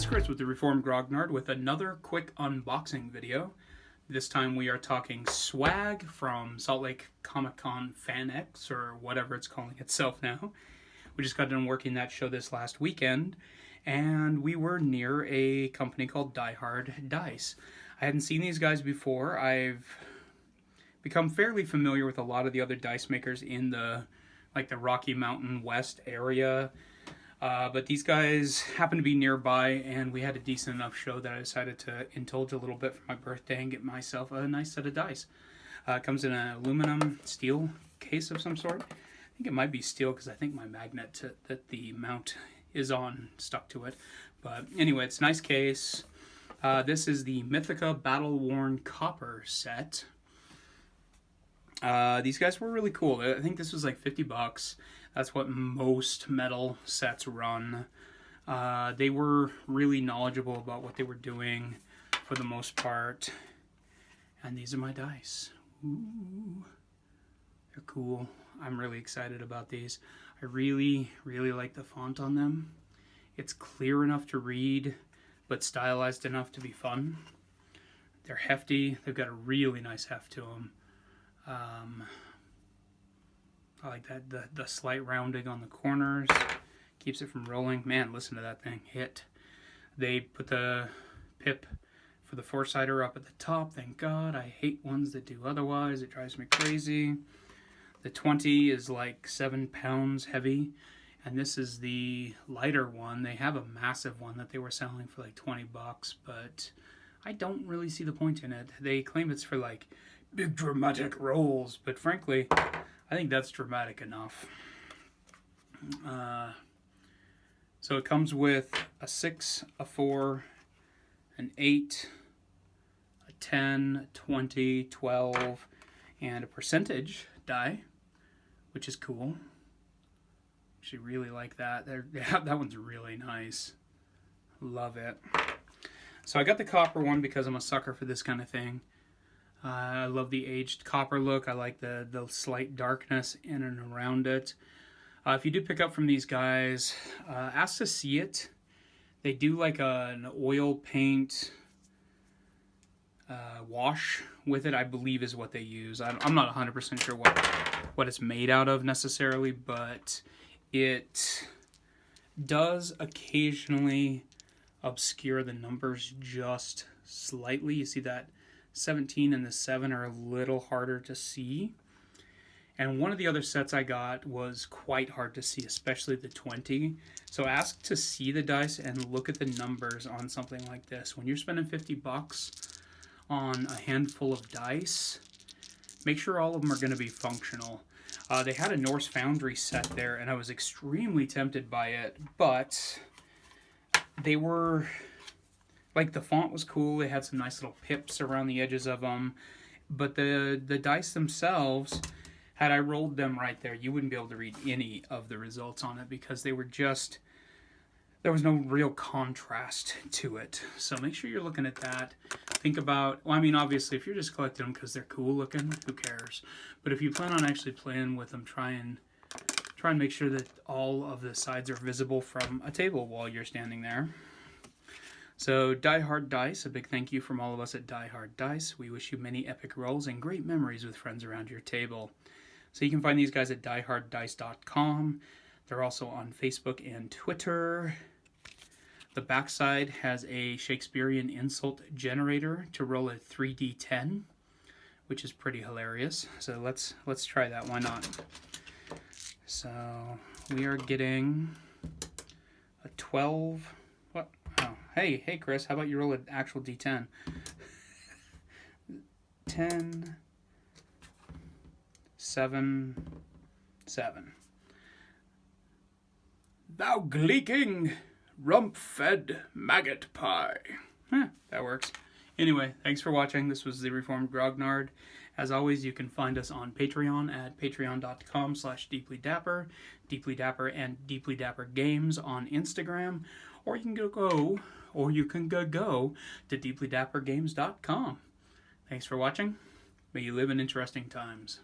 Kris with the Reformed Grognard with another quick unboxing video. This time we are talking swag from Salt Lake Comic-Con FanX, or whatever it's calling itself now. We just got done working that show this last weekend, and we were near a company called Die Hard Dice. I hadn't seen these guys before. I've become fairly familiar with a lot of the other dice makers in the Rocky Mountain West area. But these guys happened to be nearby, and we had a decent enough show that I decided to indulge a little bit for my birthday and get myself a nice set of dice. It comes in an aluminum steel case of some sort. I think it might be steel because I think my magnet that the mount is on stuck to it. But anyway, it's a nice case. This is the Mythica Battle Worn Copper set. These guys were really cool. I think this was like $50. That's what most metal sets run. They were really knowledgeable about what they were doing for the most part. And these are my dice. Ooh, they're cool. I'm really excited about these. I really, really like the font on them. It's clear enough to read, but stylized enough to be fun. They're hefty. They've got a really nice heft to them. I like that, the slight rounding on the corners. Keeps it from rolling. Man, listen to that thing hit. They put the pip for the four-sider up at the top. Thank God. I hate ones that do otherwise. It drives me crazy. The 20 is like 7 pounds heavy. And this is the lighter one. They have a massive one that they were selling for like $20, but I don't really see the point in it. They claim it's for like big dramatic rolls, but frankly, I think that's dramatic enough. So it comes with a 6, a 4, an 8, a 10, 20, 12, and a percentage die, which is cool. Actually really like that. That one's really nice. Love it. So I got the copper one because I'm a sucker for this kind of thing. I love the aged copper look. I like the slight darkness in and around it. If you do pick up from these guys, ask to see it. They do like an oil paint wash with it, I believe is what they use. I'm not 100% sure what it's made out of necessarily, but it does occasionally obscure the numbers just slightly. You see that 17 and the 7 are a little harder to see. And one of the other sets I got was quite hard to see, especially the 20. So ask to see the dice and look at the numbers on something like this. When you're spending $50 on a handful of dice, make sure all of them are going to be functional. They had a Norse Foundry set there, and I was extremely tempted by it, but they were... like, the font was cool. They had some nice little pips around the edges of them. But the dice themselves, had I rolled them right there, you wouldn't be able to read any of the results on it because they were just... there was no real contrast to it. So make sure you're looking at that. Think about... well, I mean, obviously, if you're just collecting them because they're cool looking, who cares? But if you plan on actually playing with them, try and make sure that all of the sides are visible from a table while you're standing there. So, Die Hard Dice, a big thank you from all of us at Die Hard Dice. We wish you many epic rolls and great memories with friends around your table. So you can find these guys at dieharddice.com. They're also on Facebook and Twitter. The backside has a Shakespearean insult generator to roll a 3d10, which is pretty hilarious. So let's try that. Why not? So we are getting a 12... Hey, Kris, how about you roll an actual D10? 10, 7, 7. Thou gleeking, rump-fed maggot pie. That works. Anyway, thanks for watching. This was the Reformed Grognard. As always, you can find us on Patreon at patreon.com/deeplydapper, deeplydapper and deeplydapper games on Instagram, or you can go to deeplydappergames.com. Thanks for watching. May you live in interesting times.